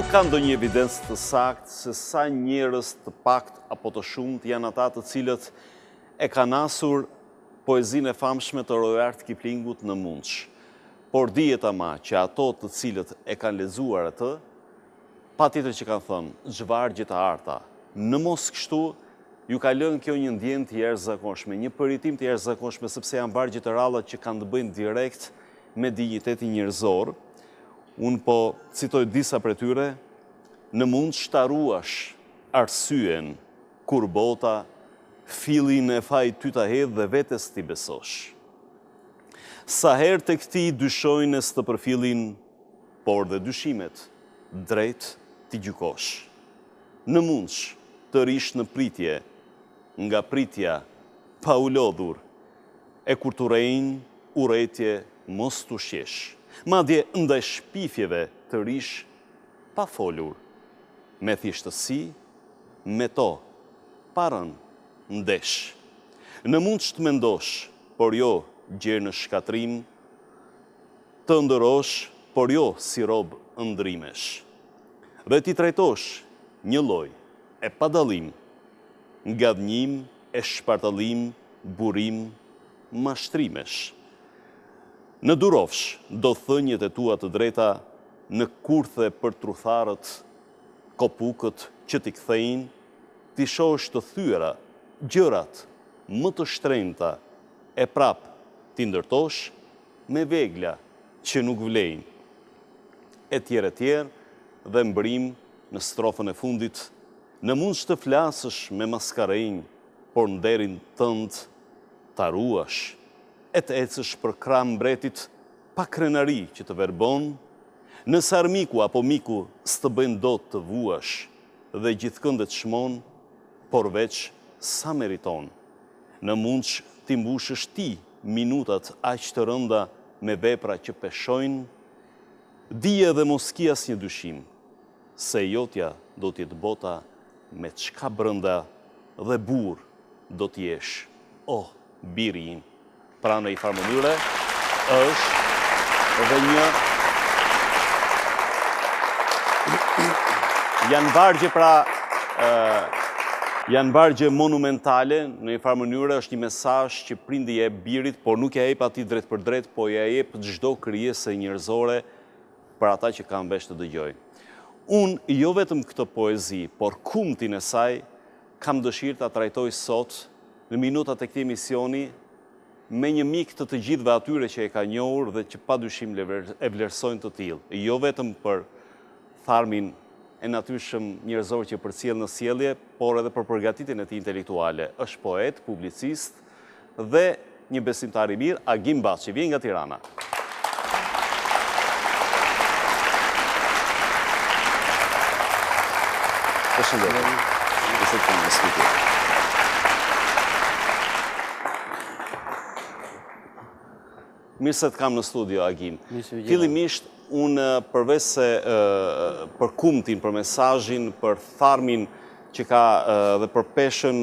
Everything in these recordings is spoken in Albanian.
Nuk ka ndonjë evidencë të saktë se sa njerëz të pakt apo të shumt janë ata të cilët e kanë asur poezinë e famshme të Royart Kiplingut në mundsh. Por dihet ama që ato të cilët e kanë lexuar atë, patjetër që kanë thënë zhvargje të arta. Në mos kështu, ju ka lënë kjo një ndjenjë të jashtëzakonshme, një përitim të jashtëzakonshme sepse janë vargje të ralla që kanë të bëjnë direkt me dinjitetin njerëzor. Unë po citoj disa për tyre, në mund shtaruash arsyen kur bota fillin e faj ty ta hedh dhe vetes ti besosh. Sa herë të këti dyshojnë së të përfillin, por dhe dyshimet drejt ti gjykosh. Në mundsh të rish në pritje, nga pritja pa u lodhur, e kur të rejnë, uretje mos të shesh. Madje ndaj shpifjeve të rish pa folur, me thjeshtësi, me to, parën ndesh. Në mund që të mendosh, por jo gjerë në shkatrim, të ndërosh, por jo si rob ndrimesh. Dhe ti trajtosh një loj e padalim, ngadhnjim e shpartalim, burim, mashtrimesh. Në durofsh, do thënjet e tua të drejta, në kurthe për trutharët, kopukët që t'i kthejnë, t'i shosh të thyera, gjërat, më të shtrenjta, e prap t'i ndërtosh, me vegla që nuk vlejnë. E tjerë, dhe mbrim në strofën e fundit, në mund që të flasësh me maskarejnë, por në derin tënd t'a ruash, e të ecësh për kram mbretit pa krenari që të verbon, nëse armiku apo miku s'të bëjnë do të vuash dhe gjithkëndet shmon, por veç sa meriton. Në mundsh t'i mbushësh ti minutat aq të rënda me vepra që peshojnë, dije dhe mos ki asnjë dyshim, se jotja do t'jetë bota me çka brënda dhe burr do t'jesh, oh, biri im. Pra në i farë mënyre, është dhe një... Janë vargje monumentale, në i farë mënyre është një mesazh që prindi jep birit, por nuk ja jep atij drejt për drejt, po ja jep çdo krijesë njerëzore për ata që kanë vesh të dëgjojnë. Unë jo vetëm këtë poezi, por kumtin e saj, kam dëshirë ta trajtoj sot në minutat e këtij emisioni me një mik të të gjithëve atyre që e ka njohur dhe që padyshim e vlerësojnë të tillë. Jo vetëm për tharmin e natyrshëm njerëzor që përcjell në sjellje, por edhe për përgatitjen e tij intelektuale. Është poet, publicist dhe një besimtar i mirë, Agim Baçi, vjen nga Tirana. Përshëndetje. Mirë se të kam në studio, Agim. Fillimisht, unë përveç se për kumtin, për mesazhin, për tharmin që ka dhe për peshën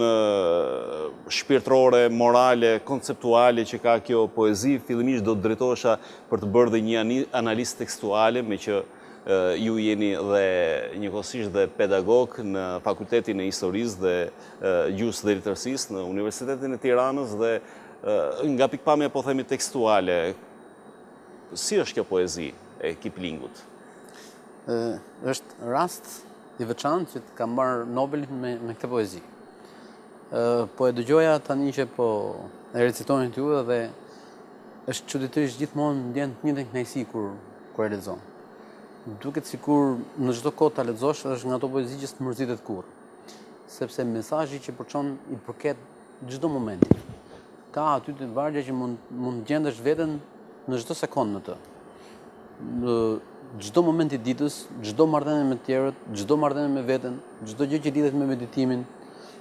shpirtërore, morale, konceptuale që ka kjo poezi, fillimisht do të drejtohesha për të bërë dhe një analizë tekstuale, me që ju jeni dhe njëkohësisht dhe pedagog në Fakultetin e Historisë dhe Gjuhës dhe Letërsisë në Universitetin e Tiranës dhe nga pikpamja po themi tekstuale, si është kjo poezi e Kiplingut? Është rast i veçantë që të kam marrë Nobelin me këtë poezi. Po e dëgjoja tani që po e recitojnë të ju dhe është çuditërisht gjithmonë ndjen të njëjtën kënaqësi kur e lexon. Duket sikur në çdo kohë ta lexosh është nga ato poezi që s'të mërzitet kurrë. Sepse mesazhi që përçon i përket çdo momenti. Ka aty të vargje që mund gjendesh veten në çdo sekondë në të. Në çdo moment i ditës, çdo marrëdhënie me të tjerët, çdo marrëdhënie me veten, çdo gjë që lidhet me meditimin,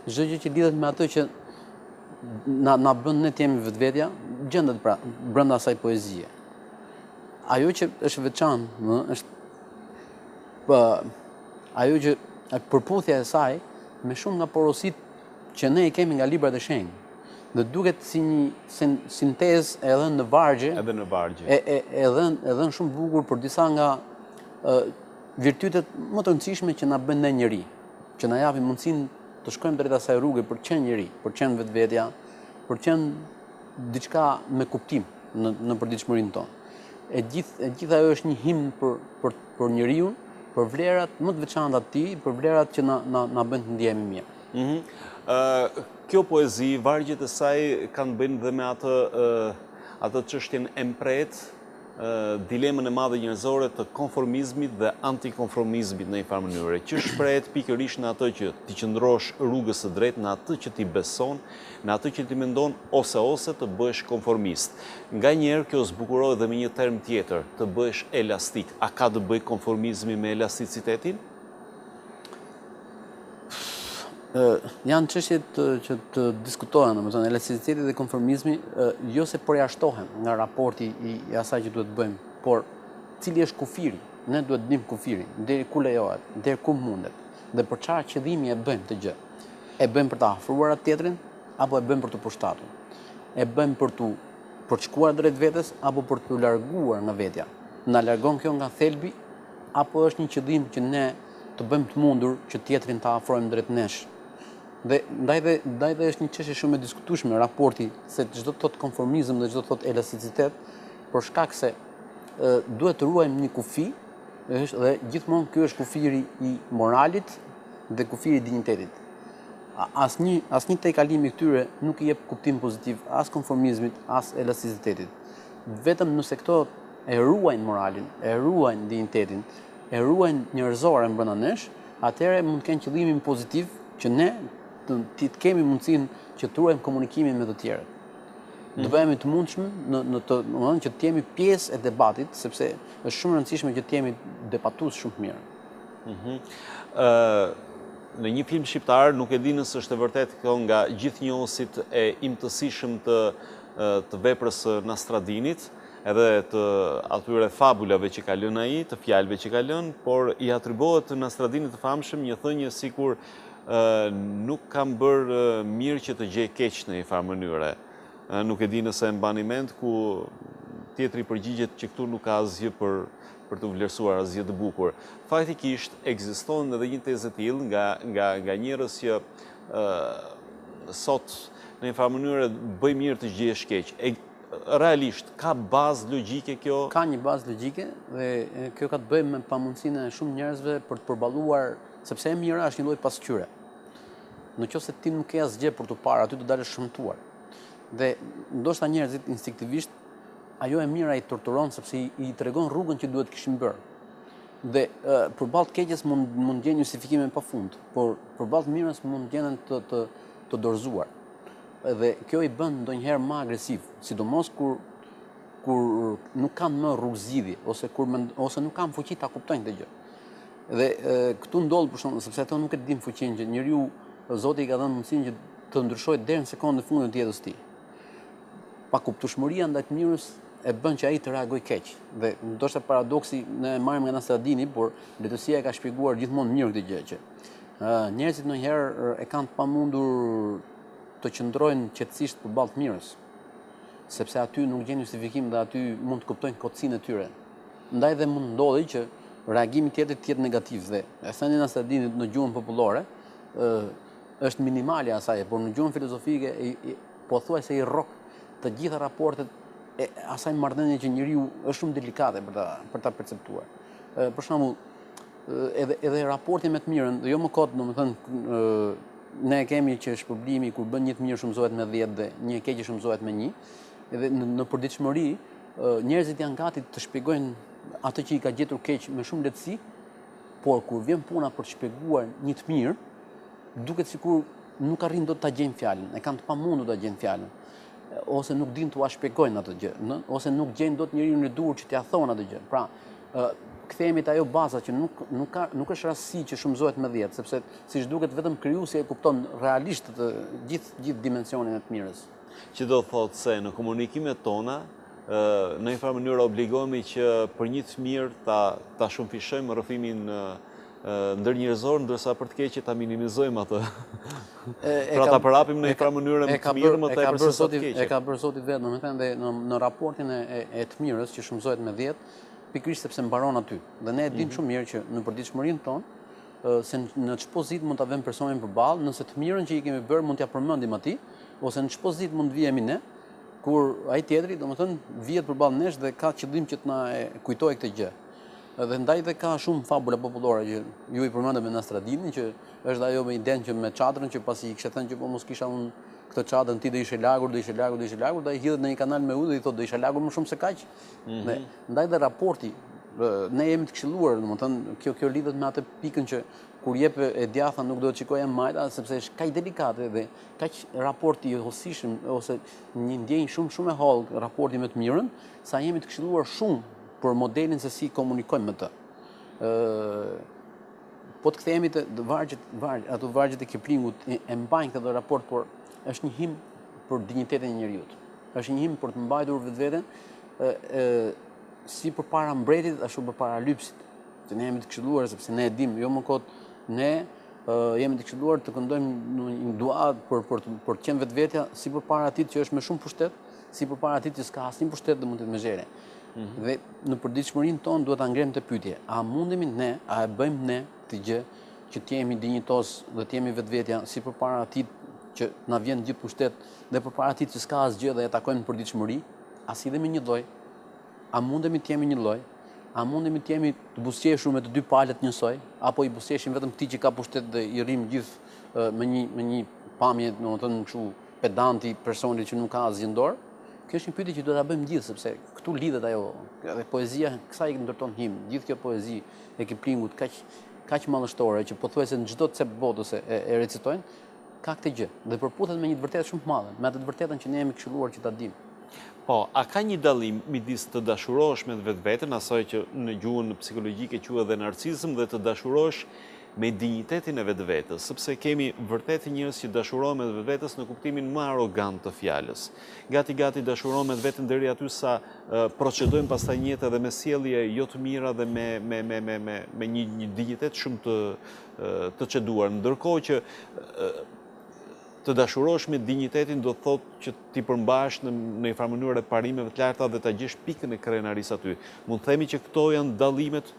çdo gjë që lidhet me atë që na bën ne të jemi vetvetja, gjendet pra brenda asaj poezie. Ajo që është veçantë, është ajo që përputhja e saj me shumë nga porositë që ne i kemi nga librat e shenjtë. Dhe duket si një sintezë edhe në vargje. Edhe në vargje. Edhe në shumë bukur për disa nga virtytet më të rëndësishme që na bën ne njeri, që na japin mundësinë të shkojmë drejt asaj rruge për të qenë njeri, për të qenë vetvetja, për të qenë diçka me kuptim në përditshmërinë tonë. E gjitha ajo është një himn për njeriu, për vlerat më të veçanta të tij, për vlerat që na bën të ndjehemi mirë. Kjo poezi, vargjet e saj kanë bënë dhe me atë çështjen e mpret, dilemën e madhe njerëzore të konformizmit dhe antikonformizmit në një farë mënyrë, që shprehet pikërisht në atë që ti qëndrosh rrugës së drejtë, në atë që ti beson, në atë që ti mendon ose të bëhesh konformist. Nganjëherë kjo zbukurohet dhe me një term tjetër, të bëhesh elastik. A ka të bëjë konformizmi me elasticitetin? Janë çështjet që të diskutohen, domethënë elasticiteti dhe konformizmi jo se përjashtohen nga raporti i asaj që duhet bëjmë, por cili është kufiri. Ne duhet dim kufirin, deri ku lejohet, deri ku mundet, dhe për çfarë qëllimi e bëjmë të gjë. E bëjmë për të afruar atë tjetrin apo e bëjmë për të përshtatur? E bëjmë për të shkuar drejt vetes apo për të larguar nga vetja? Na largon kjo nga thelbi apo është një qëllim që ne të bëjmë të mundur që tjetrin ta afrojmë drejt nesh? Dhe ndaj dhe është një çështje shumë e diskutueshme raporti se çdo të thotë konformizëm dhe çdo të thotë elasticitet, për shkak se duhet të ruajmë një kufi, dhe gjithmonë ky është kufiri i moralit dhe kufiri i dinjitetit. Asnjë tejkalim i këtyre nuk i jep kuptim pozitiv as konformizmit, as elasticitetit. Vetëm nëse këto e ruajnë moralin, e ruajnë dinjitetin, e ruajnë njerëzoren brenda nesh, atëherë mund të kenë qëllimin pozitiv që ne të kemi mundësinë që të ruajmë komunikimin me të tjerët. Të bëhemi të mundshëm që të jemi pjesë e debatit, sepse është shumë e rëndësishme që të jemi debatues shumë mirë. Në një film shqiptar, nuk e di nëse është e vërtet kjo nga gjithnjohësit e imtësishëm të veprës së Nastradinit, edhe të atyre fabulave që ka lënë ai, të fjalëve që ka lënë, por i atribuohet Nastradinit të famshëm një thënie sikur nuk kam bërë mirë që të gjej keq në një farë mënyre. Nuk e di nëse e mbani mend ku tjetri përgjigjet që këtu nuk ka asgjë për të vlerësuar, asgjë të bukur. Faktikisht ekziston edhe një tezë e tillë nga njerëz që sot në një farë mënyre bëj mirë të gjesh keq. Realisht, ka bazë logjike kjo? Ka një bazë logjike dhe kjo ka të bëjë me pamundësinë e shumë njerëzve për të përballuar, sepse e mira është një lloj pasqyre. Nëse ti nuk ke asgjë për të parë, aty do dalësh shëmtuar. Dhe ndoshta njerëzit instinktivisht ajo e mira i torturon sepse i tregon rrugën që duhet kishin bërë. Dhe përballë të keqes mund gjenë justifikime pafund, por përballë të mirës mund gjenden të dorëzuar. Dhe kjo i bën ndonjëherë më agresiv, sidomos kur nuk kanë më rrugë zgjidhje ose nuk kanë fuqi ta kuptojnë këtë gjë. Dhe këtu ndodh për shkak sepse ato nuk e din fuqinë që njeriu Zoti i ka dhënë mundësinë që të ndryshojë deri në sekondën e fundit të jetës së tij. Pakuptueshmëria ndaj të mirës e bën që ai të reagojë keq. Dhe ndoshta paradoksi ne e marrim nga Nastradini, por letësia e ka shpjeguar gjithmonë mirë këtë gjë që njerëzit ndonjëherë e kanë të pamundur të qëndrojnë qetësisht përballë të mirës, sepse aty nuk gjen justifikim dhe aty mund të kuptojnë kotësinë e tyre. Ndaj dhe mund ndodhi që reagimi tjetër të jetë negativ dhe e thënia e Nastradinit në gjuhën popullore është minimale asaj, por në gjuhën filozofike pothuajse i rrok të gjitha raportet e asaj marrëdhënie që njeriu është shumë delikate për ta perceptuar. Për shembull, edhe raporti me të mirën, jo më kot, domethënë ne kemi që shpërblimi kur bën një të mirë shumëzohet me 10 dhe një e keq shumëzohet me 1. Edhe në përditshmëri njerëzit janë gati të shpjegojnë atë që i ka gjetur keq me shumë lehtësi, por kur vjen puna për të shpjeguar një të mirë, duket sikur nuk arrin dot ta gjejnë fjalën, e kanë të pamundur ta gjejnë fjalën, ose nuk din t'ua shpjegojnë atë gjë, ose nuk gjejnë dot njeriu e duhur që t'ia thonë atë gjë. Pra, kthehemi te ajo baza që nuk është rastësi që shumëzohet me 10, sepse siç duket vetëm krijuesi e kupton realisht të gjithë dimensionin e të mirës. Që do thotë se në komunikimet tona në një farë mënyrë obligohemi që për një të mirë ta shumëfishojmë rrëfimin ndërnjerëzor, ndërsa për të keqe ta minimizojmë atë. Pra ta përhapim në një farë mënyrë më të mirë, më tepër se të keqe. E ka bërë Zoti vetë, domethënë dhe në raportin e të mirës që shumëzohet me 10, pikërisht sepse mbaron aty. Dhe ne e dim shumë mirë që në përditshmërinë tonë se në çdo pozitë mund ta vëmë personin përballë, nëse të mirën që i kemi bërë mund t'ia përmendim atij, ose në çdo pozitë mund të vijemi ne, kur ai tjetri, domethënë, vihet përballë nesh dhe ka qëllim që të na kujtojë këtë gjë. Dhe ndaj dhe ka shumë fabula popullore që ju i përmendëm me Nastradinin, që është ajo me idenë që me çadrën që pasi i kishte thënë që po mos kisha unë këtë çadrën ti do ishe lagur, do ishe lagur, do ishe lagur, dhe ai hidhet në një kanal me ujë dhe i thotë do ishe lagur më shumë se kaq. Dhe ndaj dhe raporti ne jemi të këshilluar, domethënë kjo lidhet me atë pikën që kur jep e djatha nuk do të shikojë majta sepse është kaq delikate dhe kaq raporti i hollësishëm ose një ndjenjë shumë e hollë raporti me të mirën, sa jemi të këshilluar shumë për modelin se si komunikojmë me të. Po të kthehemi te ato vargjet e Kiplingut e mbajnë këtë raport, por është një him për dinjitetin e njerëzit. Është një him për të mbajtur vetveten si përpara mbretit ashtu përpara lypsit. Se ne jemi të këshilluar sepse ne e dim, jo më kot ne jemi të këshilluar të këndojmë një dua për të qenë vetvetja si përpara atit që është me shumë pushtet, si përpara atit që s'ka asnjë pushtet dhe mund të jetë me zhere. Dhe në përditshmërinë tonë duhet ta ngrem të pyetje, a mundemi ne, a e bëjmë ne këtë gjë që të jemi dinjitos dhe të jemi vetvetja si përpara atit që na vjen gjithë pushtet dhe përpara atit që s'ka asgjë dhe e takojmë në përditshmëri, a sidhemi një lloj? A mundemi të jemi një lloj? A mundemi të jemi të buzëqeshur me të dy palët njësoj, apo i buzëqeshim vetëm këtij që ka pushtet dhe i rrim gjithë me një pamje, domethënë kështu pedanti, personi që nuk ka asgjë në dorë? Kjo është një pyetje që duhet ta bëjmë gjithë, sepse këtu lidhet ajo, edhe poezia kësaj ndërton him, gjithë kjo poezi e Kiplingut kaq mallështore që pothuajse në çdo cep botës e recitojnë, ka këtë gjë dhe përputhet me një të vërtetë shumë të madhe, me atë të vërtetën që ne jemi këshilluar që ta dimë. Po, a ka një dallim midis të dashurohesh me vetveten, asaj që në gjuhën psikologjike quhet dhe narcisizëm, dhe të dashurohesh me dinjitetin e vetvetes, sepse kemi vërtet njerëz që dashurohen me vetvetes në kuptimin më arrogant të fjalës. Gati dashurohen me vetveten deri aty sa procedojnë pastaj një jetë edhe me sjellje jo të mira dhe me një dinjitet shumë të çeduar, ndërkohë që të dashurosh me dinjitetin do të thotë që ti përmbahesh në një farë mënyrë parimeve të larta dhe ta gjesh pikën e krenarisë aty. Mund të themi që këto janë dallimet.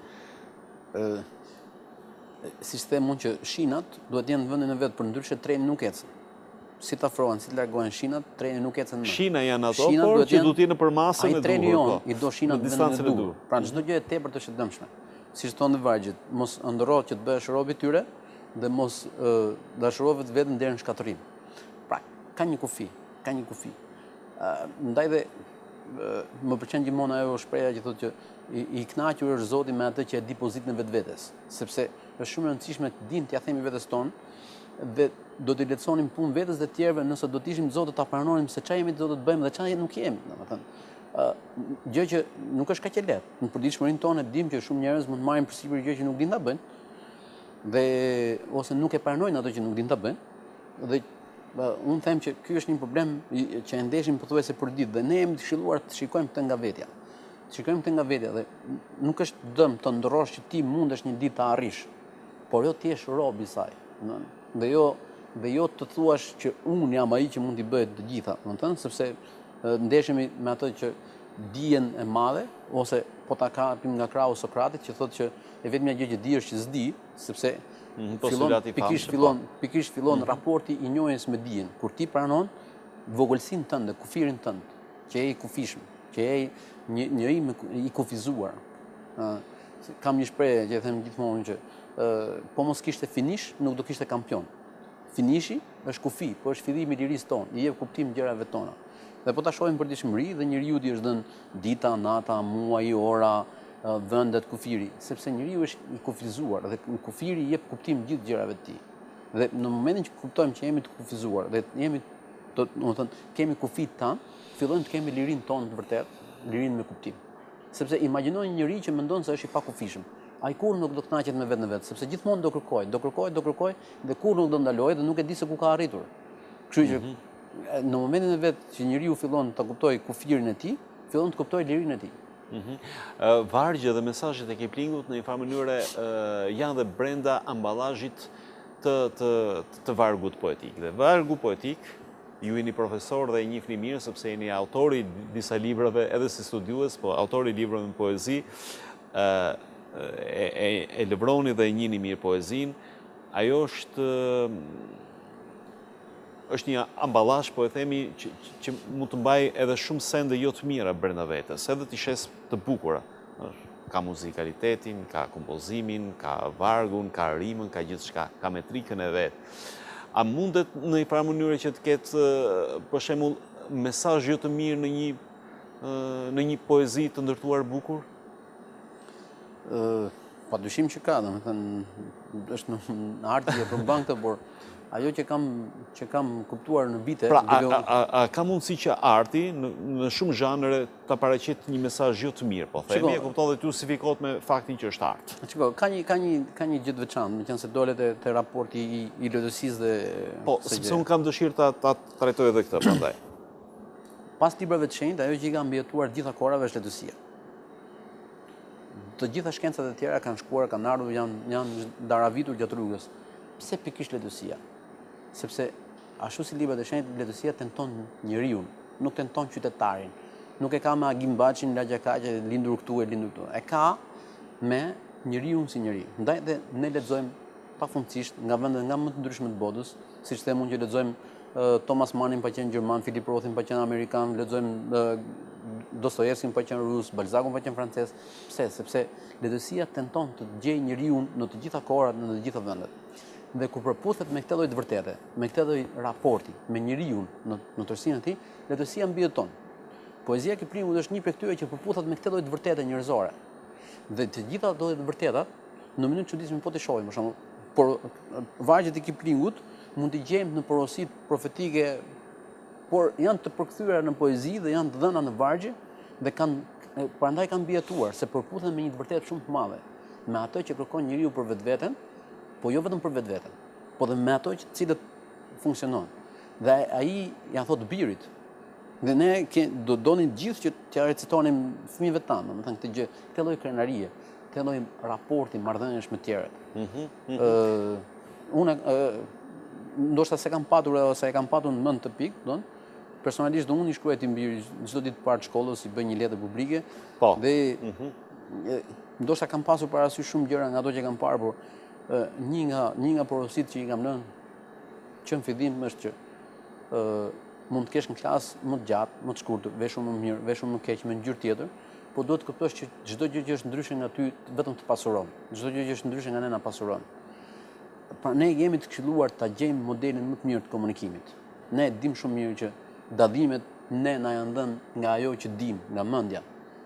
Si them unë që shinat duhet jenë në vendin e vet, për ndryshe treni nuk ecën. Si të afrohen, si të largohen shinat, treni nuk ecën më. Shina janë ato, por që duhet jenë për masën e duhur. Ai treni jon i do shinat në vendin e duhur. Pra çdo gjë e tepërt është e dëmshme. Siç thonë vargjet, mos ndërrohet që të bëhesh robi tyre dhe mos dashurohet vetëm deri në shkatërim. Pra, ka një kufi. Ndaj dhe më pëlqen gjithmonë ajo shpreha që thotë që i kënaqur është Zoti me atë që e di pozitën e vetvetes, sepse është shumë e rëndësishme të dimë t'ia themi vetes tonë dhe do t'i lehtësonim punë vetes dhe të tjerëve nëse do të ishim Zotë ta pranonim se çfarë jemi Zotë të bëjmë dhe çfarë nuk jemi, domethënë. Gjë që nuk është kaq e lehtë. Në përditshmërinë tonë dimë që shumë njerëz mund të marrin përsipër gjë që nuk dinë ta bëjnë dhe ose nuk e pranojnë ato që nuk dinë ta bëjnë dhe unë them që ky është një problem që e ndeshim pothuajse për ditë dhe ne jemi të këshilluar të shikojmë këtë nga vetja. Shikojmë këtë nga vetja dhe nuk është dëm të ndërrosh që ti mundesh një ditë ta arrish, por jo ti je rob i saj. Dhe jo të thuash që unë jam ai që mund t'i bëj të gjitha, domethënë sepse ndeshemi me atë që dijen e madhe ose po ta kapim nga krahu Sokratit që thotë që e vetmja gjë që di është që s'di, sepse pikërisht fillon raporti i njohjes me dijen. Kur ti pranon vogëlsinë tënde, kufirin tënd, që je i kufishëm, që je njëri i kufizuar. Kam një shprehje që e them gjithmonë që po mos kishte finish, nuk do kishte kampion. Finishi është kufi, po është fillimi i lirisë tonë, i jep kuptim gjërave tona. Dhe po ta shohim përditshmëri dhe njeriu i është dhënë dita, nata, muaji, ora, vendet, kufiri, sepse njeriu është i kufizuar dhe kufiri jep kuptim gjithë gjërave të tij. Dhe në momentin që kuptojmë që jemi të kufizuar dhe kemi kufit tan, fillojmë të kemi lirinë tonë të vërtetë, lirinë me kuptim. Sepse imagjinoj një njeri që mendon se është i pakufishëm. Ai kur nuk do të kënaqet me vetën e vet, sepse gjithmonë do kërkoj dhe kur nuk do ndalojë dhe nuk e di se ku ka arritur. Kështu që në momentin e vet që njeriu fillon të kuptojë kufirin e tij, fillon të kuptojë lirinë e tij. Vargje dhe mesazhet e Kiplingut në një farë mënyrë janë dhe brenda amballazhit të vargut poetik. Dhe vargu poetik ju jeni profesor dhe e njihni mirë sepse jeni autori disa librave edhe si studiues, po autori i librave në poezi, e lëvroni dhe e njihni mirë poezinë. Ajo është një ambalazh, po e themi, që mund të mbaj edhe shumë sende jo të mira brenda vetes, edhe të shes të bukura. Ka muzikalitetin, ka kompozimin, ka vargun, ka rimën, ka gjithçka, ka metrikën e vet. A mundet në një farë mënyrë që të ketë, për shembull, mesazh jo të mirë në një poezi të ndërtuar bukur? Padyshim që ka, domethënë është në arti e përmban këtë, por ajo që kam kuptuar në vite... Pra, a ka mundësi që arti në shumë zhanre ta paraqet një mesazh jo të mirë, po themi, e kupton dhe të justifikohet me faktin që është art? Shiko, ka një gjë të veçantë, meqense dole te raporti i lotësisë dhe... Po, sepse unë kam dëshirë ta trajtoj edhe këtë, prandaj. Pas librave të shenjtë, ajo që i ka mbijetuar gjitha kohërave është letësia. Të gjitha shkencat e tjera kanë shkuar, kanë ardhur, janë daravitur gjatë rrugës. Pse pikërisht letësia? Sepse ashtu si librat e shenjtë, letësia tenton njeriu, nuk tenton qytetarin. Nuk e ka me Agim Baçin, lagja kaqe, lindur këtu e lindur këtu. E ka me njeriu si njeri. Ndaj dhe ne lexojmë pafundësisht nga vende nga më të ndryshme të botës, siç them unë që lexojmë Thomas Mannin pa qenë gjerman, Philip Rothin pa qenë amerikan, lexojmë Dostojevskin pa qenë rus, Balzacun pa qenë francez. Pse? Sepse letësia tenton të gjejë njeriu në të gjitha kohrat, në të gjitha vendet. Dhe kur përputhet me këtë lloj të vërtete, me këtë lloj raporti me njeriu në tërësinë e tij, letësia mbijeton. Poezia e Kiplingut është një prej këtyre që përputhet me këtë lloj të vërtete njerëzore. Dhe të gjitha ato të vërteta, në mënyrë të çuditshme po të shohim, për shembull, por vargjet e Kiplingut mund t'i gjejmë në porositë profetike, por janë të përkthyera në poezi dhe janë të dhëna në vargje dhe prandaj kanë mbijetuar se përputhen me një të vërtetë shumë të madhe, me ato që kërkon njeriu për vetveten, po jo vetëm për vetveten, po dhe me ato që cilët funksionon. Dhe ai ja thot birit. Dhe ne do donin gjithë që t'ja recitonim fëmijëve tanë, domethënë këtë gjë, këtë lloj krenarie, këtë lloj raporti marrëdhëniesh me tjerët. Unë ndoshta se kam patur ose e kam patur në mend të pikë, personalisht unë i shkruaj Timbiri çdo ditë parë të shkollës, i bëj një letër publike. Po. Dhe ndoshta kam pasur parasysh shumë gjëra nga ato që kam parë, por një nga porositë që i kam lënë që në fillim është që mund të kesh në klasë më të gjatë, më të shkurtër, veshur më mirë, veshur më keq, me ngjyrë tjetër, por duhet të kuptosh që çdo gjë që është ndryshe nga ty vetëm të pasuron. Çdo gjë që është ndryshe nga ne na pasuron. Pra ne jemi të këshilluar ta gjejmë modelin më të mirë të komunikimit. Ne dim shumë mirë që dallimet ne na janë dhënë nga ajo që dim, nga mendja.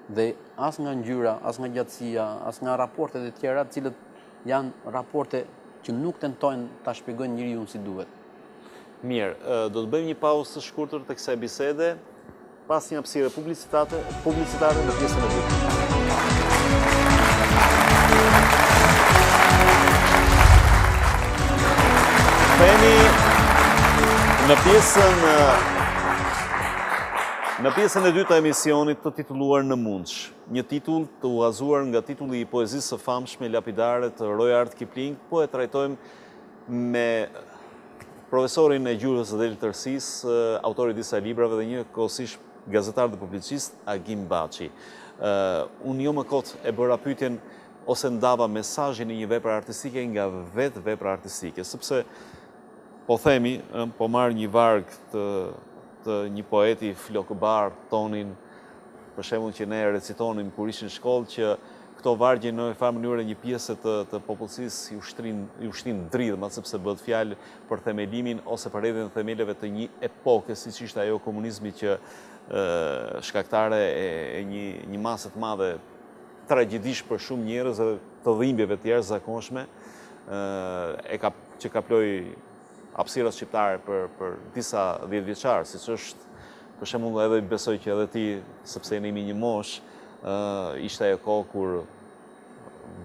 Dhe as nga ngjyra, as nga gjatësia, as nga raportet e tjera, të cilët janë raporte që nuk tentojnë ta shpjegojnë njeriu si duhet. Mirë, do të bëjmë një pauzë të shkurtër të kësaj bisede, pas një hapësire publicitare në pjesën e dytë. Themi në pjesën e dytë të emisionit të titulluar Në mundsh, një titull të uazuar nga titulli i poezisë së famshme lapidare të Royard Kipling, po e trajtojmë me profesorin e gjuhës së letërsisë, autori disa librave dhe njëkohësisht gazetar dhe publicist, Agim Baçi. Unë jo më kot e bëra pyetjen ose ndava mesazhin e një vepre artistike nga vetë vepra artistike, sepse po themi, po marr një varg të një poeti flokëbar, Tonin, për shembull që ne recitonim kur ishim në shkollë, që këto vargje në një farë mënyrë një pjesë të popullsisë ju shtrin dridhma, sepse bëhet fjalë për themelimin ose për rrjedhjen e themeleve të një epoke, siç ishte ajo komunizmi që shkaktare e një mase të madhe tragjedish për shumë njerëz dhe të dhimbjeve të jashtëzakonshme, që kaploi hapësirat shqiptare për disa 10 vjeçar, siç është për shembull edhe besoj që edhe ti, sepse ne jemi një moshë, ishte ajo kohë kur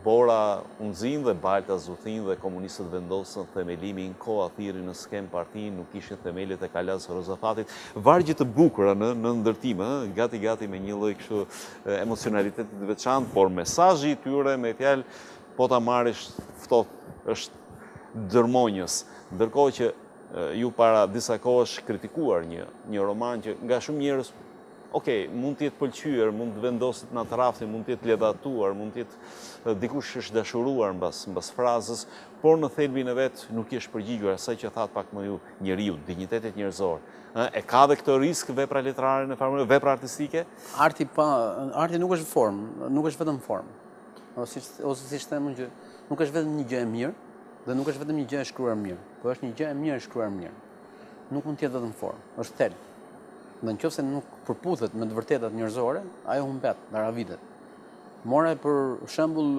Bora Unzin dhe Balta Zuthin dhe komunistët vendosën themelimin koha thirri në skem parti, nuk ishin themelet e Kalas Rozafatit. Vargje të bukura në ndërtim, gati me një lloj kështu emocionaliteti të veçantë, por mesazhi i tyre me fjalë po ta marrësh ftohtë është dërmonjës. Ndërkohë që ju para disa kohësh kritikuar një roman që nga shumë njerëz, mund të jetë pëlqyer, mund të vendoset në atë raftin, mund të jetë ledatuar, mund të jetë dikush është dashuruar mbas frazës, por në thelbin e vet nuk i është përgjigjur asaj që thatë pak më ju njeriu, dignitetit njerëzor. E ka dhe këtë risk vepra letrare në farë, vepra artistike? Arti nuk është formë, nuk është vetëm formë. Ose si themën që nuk është vetëm një gjë e mirë dhe nuk është vetëm një gjë e shkruar mirë, por është një gjë e mirë e shkruar mirë. Nuk mund të jetë vetëm formë, është thelb. Dhe nëse nuk përputhet me të vërtetat njerëzore, ajo humbet ndara vitet. Mora për shembull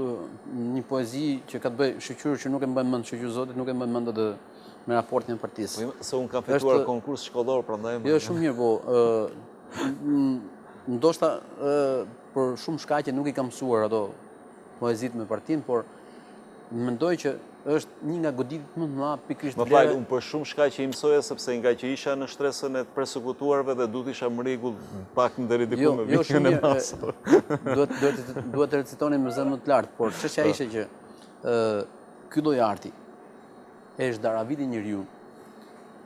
një poezi që ka të bëjë shoqyrë që nuk e mbajnë mend shoqyrë Zotit, nuk e mbajnë mend atë me raportin e partisë. Se unë kam fituar konkurs shkollor, prandaj. Jo, shumë mirë, po ndoshta për shumë shkaqe nuk i kam mësuar ato poezit me partinë, por mendoj që është një nga goditjet më të mëdha pikërisht. Më fal, unë për shumë shkaqe i mësoja sepse nga që isha në shtresën e të persekutuarve dhe duhet isha më rregull pak në deri diku me vikën e masë. Duhet të recitonin me zemër të lartë, por çështja ishte që ky lloj arti e zhdaraviti njeriu,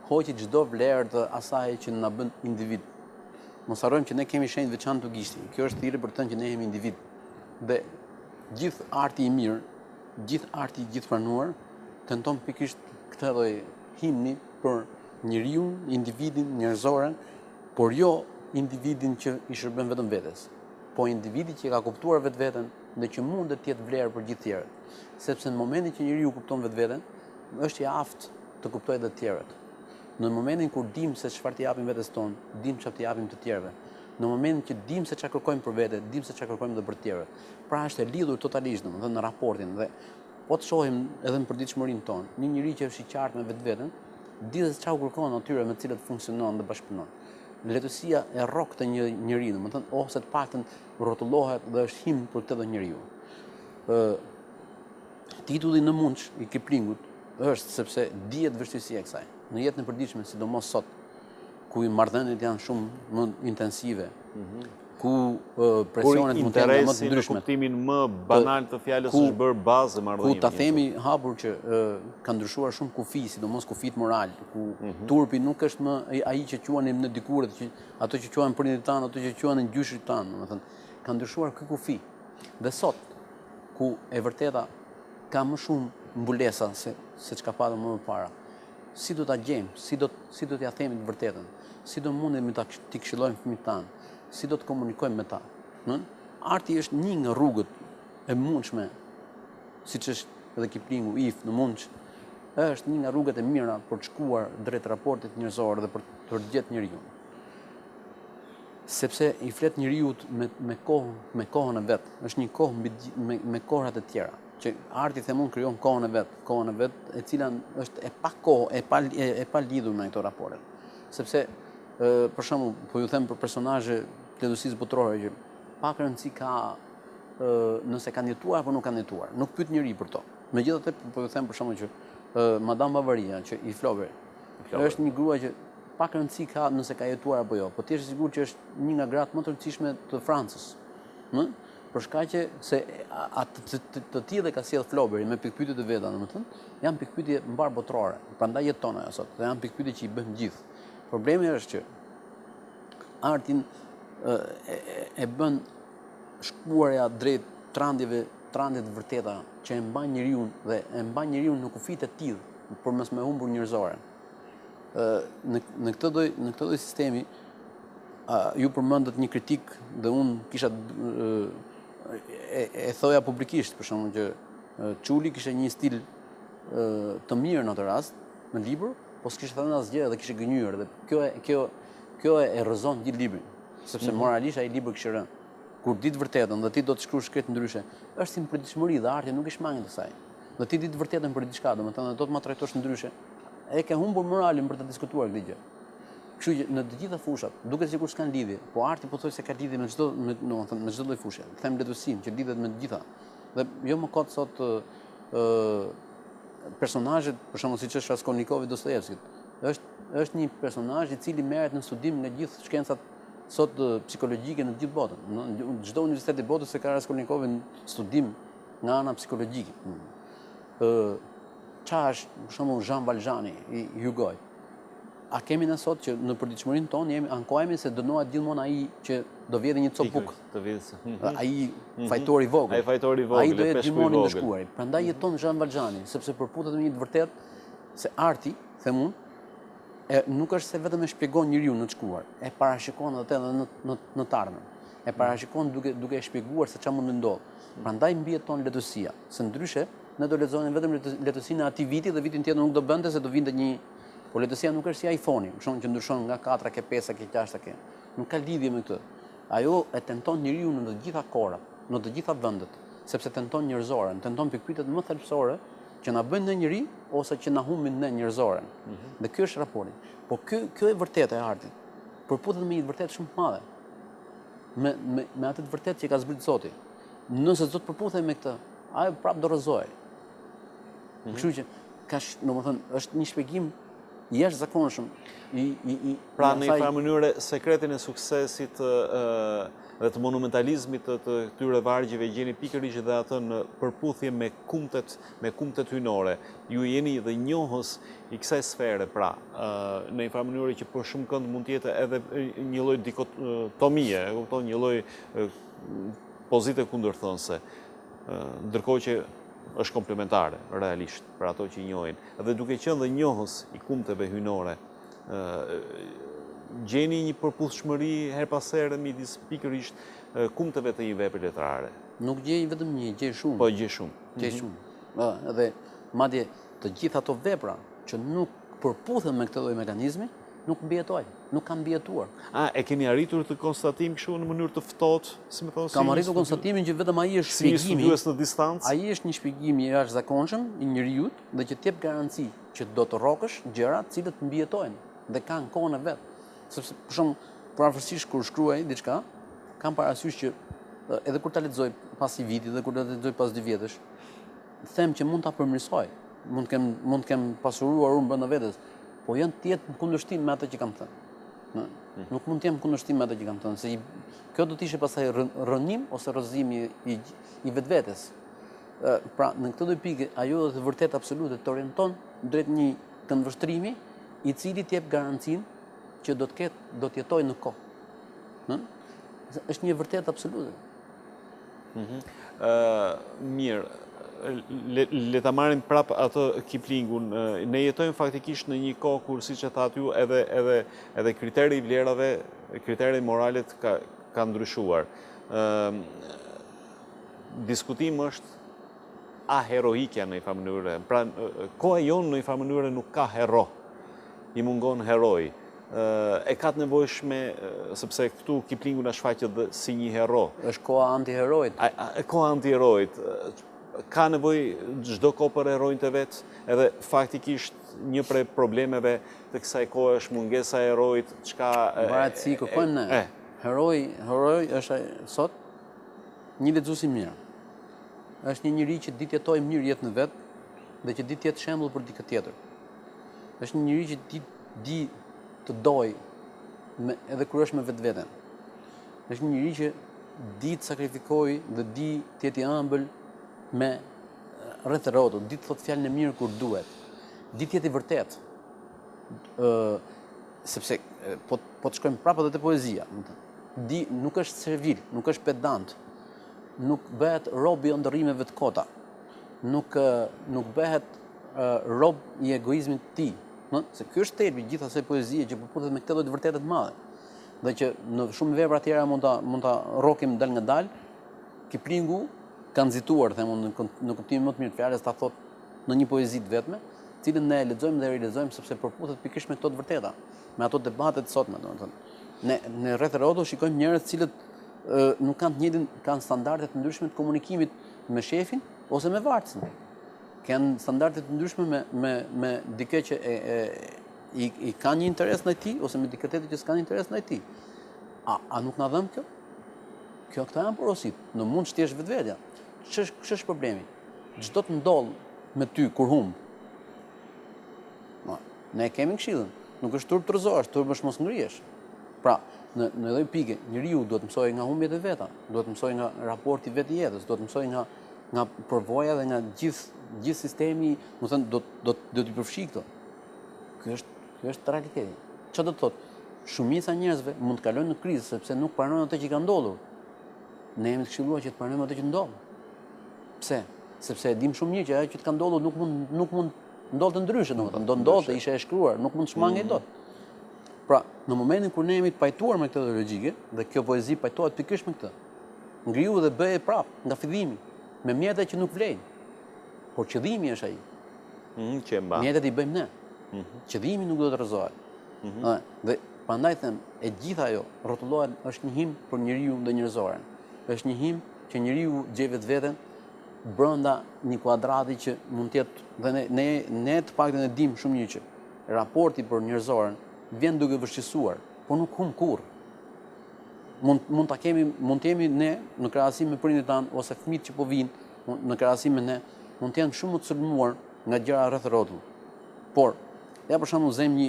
hoqi çdo vlerë të asaj që na bën individ. Mos harrojmë që ne kemi shenjë veçantë të gishti. Kjo është thirrje për të thënë që ne jemi individ. Dhe gjithë arti i mirë, gjithë arti i gjithëpranuar tenton pikërisht këtë lloj himni për njeriu, individin njerëzore, por jo individin që i shërben vetëm vetes, po individi që ka kuptuar vetveten dhe që mundet të jetë vlerë për gjithë tjerët. Sepse në momentin që njeriu kupton vetveten, është i aftë të kuptojë edhe të tjerët. Në momentin kur dim se çfarë t'i japim vetes tonë, dim çfarë t'i japim të tjerëve. Në momentin që dim se çfarë kërkojmë për vete, dim se çfarë kërkojmë edhe për të tjerët. Pra është e lidhur totalisht domethënë në raportin dhe po të shohim edhe në përditshmërinë tonë, një njeri që është i qartë me vetveten, di se çfarë kërkon atyre me të cilët funksionon dhe bashkëpunon. Lehtësia e rrok të një njeriu, domethënë ose të paktën rrotullohet dhe është himn për këtë njeriu. Titulli Në Mundsh i Kiplingut është sepse dihet vështirësia e kësaj. Në jetën e përditshme, sidomos sot, ku marrëdhëniet janë shumë më intensive, ku presionet mund të jenë më të ndryshme. Në kuptimin më banal të fjalës është bërë bazë marrëdhënieve. Ku ta themi hapur që ka ndryshuar shumë kufi, sidomos kufit moral, ku turpi nuk është më ai që quanim në dikurët, ato që quajnë prindit tanë, ato që quajnë gjyshit tanë, domethënë ka ndryshuar ky kufi. Dhe sot, ku e vërteta ka më shumë mbulesa se çka patëm më parë. Si do ta gjejmë, si do t'ia themi të vërtetën, si do mundemi t'i këshillojmë fëmijët tanë, si do të komunikojmë me ta. Arti është një nga rrugët e mundshme, siç është edhe Kiplingu, Në Mundsh, është një nga rrugët e mira për të shkuar drejt raportit njerëzor dhe për të gjetur njeriu. Sepse i flet njeriu me kohën e vet, është një kohë me kohrat e tjera. Që arti themun krijon kohën e vet, e cila është e pa kohë, e pa lidhur me këto raporte. Sepse për shembull, po ju them për personazhe të letësisë botërore që pak rëndësi ka nëse kanë jetuar apo nuk kanë jetuar. Nuk pyet njëri për to. Megjithatë, po ju them për shembull që Madame Bavaria, që i Flaubert, është një grua që pak rëndësi ka nëse ka jetuar apo jo, po ti je i sigurt që është një nga gratë më të rëndësishme të Francës. Për shkak që se të tillë ka sjell Flaubert me pikpyetjet e veta, domethënë, janë pikpyetje mbar botërore. Prandaj jeton ajo sot. Dhe janë pikpyetje që i bën gjithë. Problemi është që artin e bën shkuarja drejt trandjeve të vërteta që e mban njeriu dhe e mban njeriu në kufit e tillë përmes me humbur njerëzore. Në këtë lloj sistemi ju përmendët një kritik dhe unë kisha e thoja publikisht, për shembull që Çuli kishte një stil të mirë në atë rast në libër, po s'kishte thënë asgjë dhe kishte gënjur dhe kjo e rrëzon gjithë librin, sepse moralisht ai libër kishte rënë. Kur di të vërtetën dhe ti do të shkruash shkret ndryshe, është si përditshmëri dhe arti nuk i shmanget asaj. Dhe ti di të vërtetën për diçka, domethënë do të ma trajtosh ndryshe. E ke humbur moralin për të diskutuar këtë gjë. Kështu që në të gjitha fushat, duket sikur s'kan lidhje, po arti po thoj se ka lidhje me çdo lloj fushe. Them letësinë që lidhet me të gjitha. Dhe jo më kot sot personazhet, për shembull siç është Raskolnikovi Dostojevskit, është një personazh i cili merret në studim nga gjithë shkencat sot psikologjike në të gjithë botën. Në çdo universitet i botës e ka Raskolnikovin studim nga ana psikologjike. Çfarë është për shembull Jean Valjeani i Hugo. A kemi në sot që në përditshmërinë tonë ankohemi se dënohet gjithmonë ai që do vjedhë një copë bukë. Ai fajtori i vogël. Ai fajtori i vogël. Ai do jetë gjithmonë i ndëshkuar. Prandaj jeton Jean Valjeani, sepse përputet me një të vërtetë se arti, them unë, nuk është se vetëm e shpjegon njeriu në të shkuar, e parashikon atë edhe në të ardhmen. E parashikon duke e shpjeguar se çfarë mund të ndodhë. Prandaj mbijeton letësia, se ndryshe ne do lexonin vetëm letësinë e atij viti dhe vitin tjetër nuk do bënte se do vinte një. Po letësia nuk është si iPhone-i, për shembull që ndryshon nga 4 ke 5 ke 6 ke. Nuk ka lidhje me këtë. Ajo e tenton njeriu në të gjitha kohrat, në të gjitha vendet, sepse tenton njerëzoren, tenton pikpyetjet më thelbësore që na bëjnë në njeri ose që na humbin ne njerëzoren. Dhe ky është raporti. Po kjo e vërtetë e artit. Përputet me një të vërtetë shumë të madhe. Me atë të vërtetë që ka zbrit Zoti. Nëse do të përputhej me këtë, ajo prapë do rrëzohej. Kështu që është një shpjegim jashtëzakonshëm pra në një farë mënyrë sekretin e suksesit dhe të monumentalizmit të këtyre vargjive gjeni pikërisht dhe atë në përputhje me kumtet hyjnore. Ju jeni dhe njohës i kësaj sfere, pra në një farë mënyrë që për shumë kënd mund të jetë edhe një lloj dikotomie, e kupton, një lloj pozite kundërthënëse, ndërkohë që është komplementare, realisht, për ato që i njohin. Dhe duke qenë dhe njohës i kumteve hyjnore, gjeni një përputhshmëri her pas here midis pikërisht kumteve të një vepre letrare. Nuk gjej vetëm një, gjej shumë. Po gjej shumë. Gjej shumë. Edhe madje të gjitha ato vepra që nuk përputhen me këtë lloj mekanizmi, nuk mbijetojnë, nuk kanë mbijetuar. E keni arritur të konstatim kështu në mënyrë të ftohtë, si më thonë? Kam arritur konstatimin që vetëm ai është shpjegimi. Si një studiues në distancë? Ai është një shpjegim i jashtëzakonshëm i njeriu dhe që t'jep garanci që do të rrokësh gjëra të cilët mbijetojnë dhe kanë kohën e vet. Sepse për shembull, pavarësisht kur shkruaj diçka, kam parasysh që edhe kur ta lexoj pas një viti dhe kur ta lexoj pas 2 vjetësh, them që mund ta përmirësoj. Mund të kem pasuruar unë brenda vetes, po janë të jetë në kundërshtim me atë që kam thënë. Nuk mund të jem në kundërshtim me atë që kam thënë, se kjo do të ishte pastaj rënim ose rrëzimi i vetvetes. Pra, në këtë lloj pike, ajo është vërtet absolute të orienton drejt një këndvështrimi i cili të jep garancinë që do të jetojë në kohë. Është një vërtet absolute. Mirë. Le ta marrim prap atë Kiplingun. Ne jetojmë faktikisht në një kohë kur, siç e thatë ju, edhe kriteri i vlerave, kriteri moralet ka ndryshuar. Diskutim është a heroikja në një farë mënyrë. Pra, koha jonë në një farë mënyrë nuk ka hero. I mungon heroi. E ka të nevojshme, sepse këtu Kiplingu na shfaqet si një hero. Është koha antiheroit. Koha antiheroit. Ka nevoj çdo kohë për herojnë të vetë, edhe faktikisht një prej problemeve të kësaj kohë është mungesa e herojit, çka varet si kërkojmë ne. Heroi është sot një lexues i mirë. Është një njeri që ditë jetojë mirë jetën e vet dhe që ditë jetë shembull për dikë tjetër. Është një njeri që di të dojë edhe kur është me vetveten. Është një njeri që di të sakrifikojë dhe di të jetë i ëmbël me rreth e rrotull, di të thotë fjalën e mirë kur duhet. Di të jetë i vërtet. Sepse po të shkojmë prapë edhe te poezia, nuk është servil, nuk është pedant, nuk bëhet rob i ëndërrimeve të kota, nuk bëhet rob i egoizmit të tij. Se ky është thelbi gjithë asaj poezie që përputhet me këtë lloj të vërtetë të madhe. Dhe që në shumë vepra tjera mund ta rrokim dal nga dal, Kiplingu ka nxituar, them unë, në kuptimin më të mirë të fjalës, ta thotë në një poezi të vetme, cilën ne e lexojmë dhe relexojmë sepse përputhet pikërisht me këto të vërteta, me ato debate të sotme, domethënë. Ne rreth e rrotull shikojmë njerëz të cilët nuk kanë të njëjtin, kanë standarde të ndryshme të komunikimit me shefin ose me vartësin. Kanë standarde të ndryshme me dikë që i kanë një interes ndaj tij ose me dikë tjetër që s'kan interes ndaj tij. A nuk na dhëm kjo? Këto janë porosit. Në mund shtjesh vetvetja. Ç'është problemi? Çdo të ndodh me ty kur humb. Ne kemi këshillën. Nuk është turp të rrezohesh, turp është mos ngrihesh. Pra, në lloj pike, njeriu duhet të mësojë nga humbjet e veta, duhet të mësojë nga raporti vetë i jetës, duhet të mësojë nga përvoja dhe nga gjithë sistemi, do të përfshi këto. Ky Kjo është realiteti. Çfarë do të thotë? Shumica e njerëzve mund të kalojnë në krizë sepse nuk pranojnë atë që ka ndodhur. Ne jemi të këshilluar që të pranojmë atë që ndodh. Pse? Sepse e dim shumë mirë që ajo që të ka ndodhur nuk mund ndodhte ndryshe, domethënë do ndodhte, ishte e shkruar, nuk mund të shmangej dot. Pra, në momentin kur ne jemi të pajtuar me këtë logjike, dhe kjo poezi pajtohet pikërisht me këtë. Ngriu dhe bëje prapë nga fillimi, me mjetet që nuk vlejnë. Por qëllimi është ai. Që e mban. Mjetet i bëjmë ne. Qëllimi nuk do të rrezohet. Dhe prandaj them, e gjitha ajo rrotullohet është një him për njeriu dhe njerëzoren. Është një him që njeriu gjej vetveten brenda një kuadrati që mund të jetë dhe ne të paktën e dim shumë mirë që raporti për njerëzoren vjen duke vështirësuar, por nuk humb kurrë. Mund të jemi ne në krahasim me prindit tanë ose fëmijët që po vinë në krahasim me ne, mund të jenë shumë më të sulmuar nga gjëra rreth rrotull. Por, ja për shembull zem një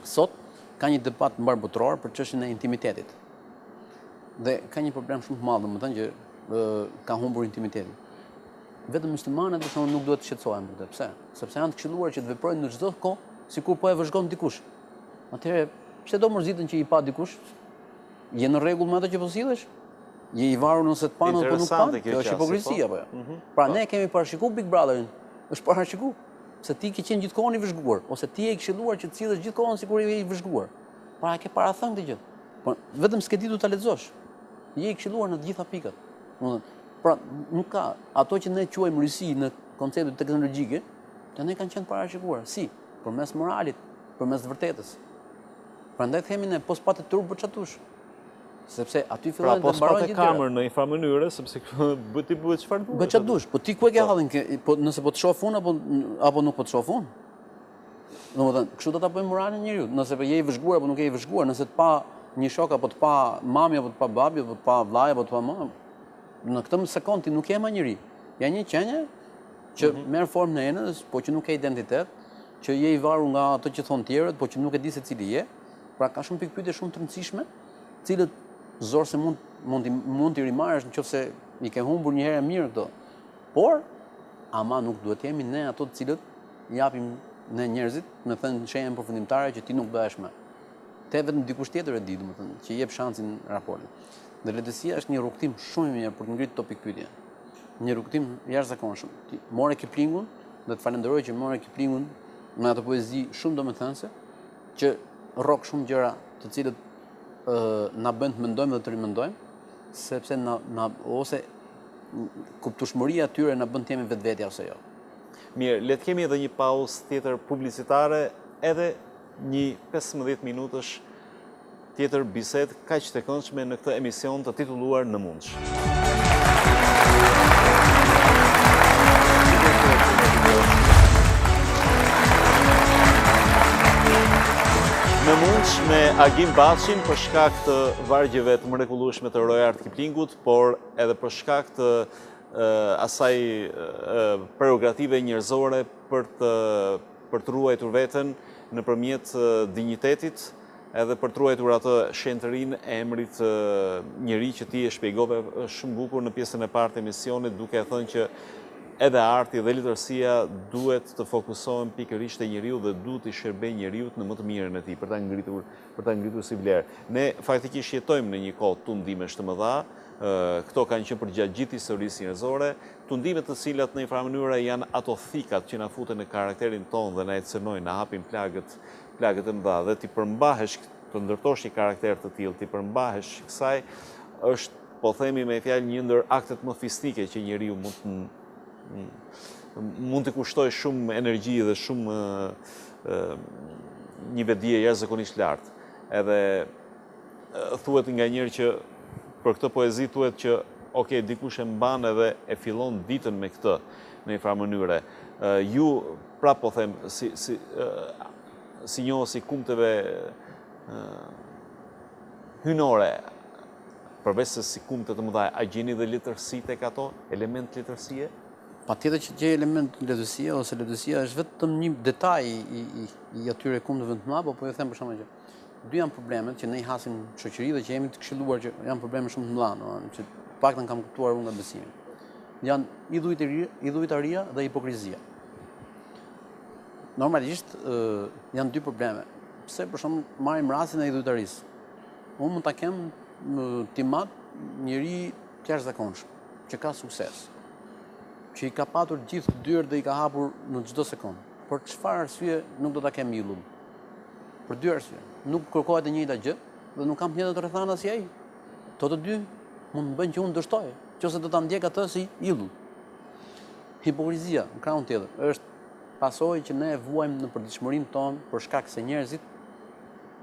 sot ka një debat mbar botror për çështjen e intimitetit. Dhe ka një problem shumë të madh, domethënë që ka humbur intimitetin. Vetëm muslimanët për shembull nuk duhet të shqetësohen për këtë. Pse? Sepse janë të këshilluar që të veprojnë në çdo kohë sikur po e vëzhgon dikush. Atëherë, pse do mërziten që i pa dikush? Je në rregull me ato që po sillesh? Je i varur nëse të panë apo nuk panë? Kjo është hipokrizia apo jo? Pra ne kemi parashikuar Big Brotherin. Është parashikuar. Se ti ke qenë gjithkohon i vëzhguar, ose ti e këshilluar që të sillesh gjithkohon sikur je i vëzhguar. Pra e ke parathënë këtë gjë. Po vetëm s'ke ditur ta lexosh. Je i këshilluar në të gjitha pikat. Pra nuk ka ato që ne quajmë risi në konceptet teknologjike, të ne kanë qenë parashikuar. Si? Përmes moralit, përmes të vërtetës. Prandaj themi ne pos patë turp për çatush. Sepse aty fillojnë të mbarojnë gjithë. Pra pos patë kamër në një farë mënyrë, sepse ti bëhet çfarë duhet. Bëhet çfarë dush, po ti ku e ke hallin? Po nëse po të shoh unë apo nuk po të shoh unë? Domethënë, kështu do ta bëjmë moralin njeriu. Nëse po je i vëzhguar apo nuk je i vëzhguar, nëse të pa një shok apo të pa mami apo të pa babi apo të pa vllai apo të pa mam, në këtë sekond ti nuk je më njeri. Ja një qenie që merr formën e enës, po që nuk ka identitet, që je i varur nga ato që thon tjerët, po që nuk e di se cili je. Pra ka shumë pikë pyetje shumë të rëndësishme, të cilët zorse mund t'i rimarrësh nëse i ke humbur një herë mirë këto. Por ama nuk duhet jemi ne ato të cilët japim ne njerëzit, me thënë shenjën përfundimtare që ti nuk bëhesh më. Te vetëm dikush tjetër e di, domethënë, që jep shansin raportit. Dhe letësia është një rrugtim shumë i mirë për të ngritur topik pyetje. Një rrugtim jashtëzakonshëm. Ti more Kiplingun, dhe të falenderoj që more Kiplingun me atë poezi shumë domethënëse, që rrok shumë gjëra të cilët na bën të mendojmë dhe të rimendojmë, sepse ose kuptueshmëria e tyre na bën të jemi vetvetja ose jo. Mirë, le të kemi edhe një pauzë tjetër publicitare, edhe një 15 minutësh tjetër bisedë kaq të këndshme në këtë emision të titulluar Në Mundsh. Në Mundsh me Agim Baçin për shkak të vargjeve të mrekullueshme të Royart Kiplingut, por edhe për shkak të asaj prerogative njerëzore për të ruajtur veten nëpërmjet dinjitetit, edhe për të ruajtur atë shenjtërinë e emrit njeri që ti e shpjegove shumë bukur në pjesën e parë të emisionit, duke thënë që edhe arti dhe letërsia duhet të fokusohen pikërisht te njeriu dhe duhet të shërbejë njeriu në më të mirën e tij, për ta ngritur si vlerë. Ne faktikisht jetojmë në një kohë tundimesh të mëdha. Këto kanë qenë për gjatë gjithë historisë njerëzore, tundime të cilat në një farë mënyrë janë ato thikat që na futen në karakterin tonë dhe na ecënojnë, na hapin plagët e mëdha, dhe ti përmbahesh, të ndërtosh një karakter të tillë, ti përmbahesh kësaj, është, po themi me fjalë, një ndër aktet më fistike që njeriu mund të kushtoj shumë energji dhe shumë një vetdije jashtëzakonisht lartë. Edhe thuhet nganjëherë që për këtë poezi thuhet që dikush e mban edhe e fillon ditën me këtë në një farë mënyre. Ju prapë po them si njohës i kumteve hynore, përveç se si kumte të mëdha, a gjeni dhe letërsi tek ato, element letërsie? Patjetër që gjej element letërsie, ose letërsia është vetëm një detaj i atyre kumteve të mëdha, po ju them për shkakun që dy janë problemet që ne i hasim shoqëri dhe që jemi të këshilluar që janë probleme shumë të mëdha, që paktën kam kuptuar unë nga besimi. Janë idhujtaria dhe hipokrizia. Normalisht janë dy probleme. Pse për shembull marrim rastin e idhujtarisë. Unë mund ta kem timat njëri të jashtëzakonshëm, që ka sukses, që i ka patur gjithë dyert dhe i ka hapur në çdo sekondë. Për çfarë arsye nuk do ta kem illull? Për dy arsye. Nuk kërkohet e njëjta gjë dhe nuk kam të njëjtat rrethana si ai. Të dy mund të bëjnë që unë dështoj, nëse do ta ndjek atë si illull. Hipokrizia, në krahun tjetër, është pasojë që ne e vuajmë në përditshmërinë tonë për shkak se njerëzit